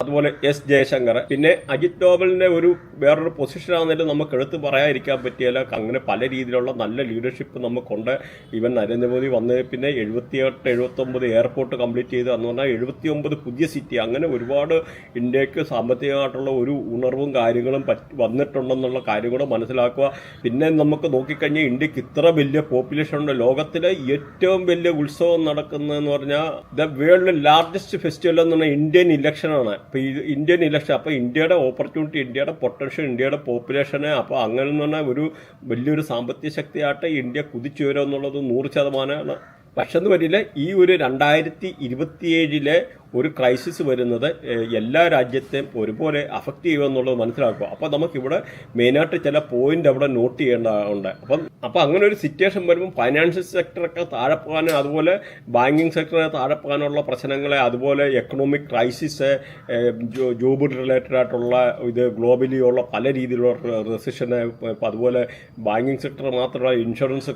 അതുപോലെ എസ് ജയശങ്കർ, പിന്നെ അജിത് ഡോവലിന്റെ വേറൊരു പൊസിഷനാണെങ്കിലും നമുക്ക് എടുത്ത് പറയാതിരിക്കാൻ പറ്റിയാൽ അങ്ങനെ പല രീതിയിലുള്ള നല്ല ലീഡർഷിപ്പ് നമുക്കുണ്ട്. ഈവൻ നരേന്ദ്രമോദി വന്ന് പിന്നെ 78-79 എയർപോർട്ട് കംപ്ലീറ്റ് ചെയ്ത് എന്ന് പറഞ്ഞാൽ 79 പുതിയ സിറ്റി, അങ്ങനെ ഒരുപാട് ഇന്ത്യക്ക് സാമ്പത്തികമായിട്ടുള്ള ഒരു ഉണർവും കാര്യങ്ങളും വന്നിട്ടുണ്ടെന്നുള്ള കാര്യം കൂടെ മനസ്സിലാക്കുക. പിന്നെ നമുക്ക് നോക്കിക്കഴിഞ്ഞാൽ ഇന്ത്യക്ക് ഇത്ര വലിയ പോപ്പുലേഷൻ ഉണ്ട്. ലോകത്തിലെ ഏറ്റവും വലിയ ഉത്സവം നടക്കുന്നതെന്ന് പറഞ്ഞാൽ ദ വേൾഡ് ലാർജസ്റ്റ് ഫെസ്റ്റിവൽ എന്ന് പറഞ്ഞാൽ ഇന്ത്യൻ ഇലക്ഷനാണ്. അപ്പോൾ ഈ ഇന്ത്യൻ ഇലക്ഷൻ, അപ്പോൾ ഇന്ത്യയുടെ ഓപ്പർച്യൂണിറ്റി, ഇന്ത്യയുടെ പൊട്ടൻഷ്യൽ, ഇന്ത്യയുടെ പോപ്പുലേഷനെ, അപ്പോൾ അങ്ങനെ എന്ന് പറഞ്ഞാൽ വലിയൊരു സാമ്പത്തിക ശക്തിയായിട്ട് ഇന്ത്യ കുതിച്ചുയരുമെന്നുള്ളത് 100%. പക്ഷെ എന്ന് വരില്ല, ഈ 2027 ഒരു ക്രൈസിസ് വരുന്നത് എല്ലാ രാജ്യത്തെയും ഒരുപോലെ അഫക്റ്റ് ചെയ്യുമെന്നുള്ളത് മനസ്സിലാക്കുക. അപ്പോൾ നമുക്കിവിടെ മെയിനായിട്ട് ചില പോയിന്റ് അവിടെ നോട്ട് ചെയ്യേണ്ടതുണ്ട്. അപ്പം അങ്ങനെ ഒരു സിറ്റുവേഷൻ വരുമ്പോൾ ഫൈനാൻഷ്യൽ സെക്ടറൊക്കെ താഴെ പോകാനും, അതുപോലെ ബാങ്കിങ് സെക്ടറെ താഴെ പോകാനുള്ള പ്രശ്നങ്ങളെ, അതുപോലെ എക്കണോമിക് ക്രൈസിസ്, ജോബ് റിലേറ്റഡ് ആയിട്ടുള്ള ഗ്ലോബലി ഉള്ള പല രീതിയിലുള്ള റെസിഷന്, അതുപോലെ ബാങ്കിങ് സെക്ടർ മാത്രമല്ല ഇൻഷുറൻസ്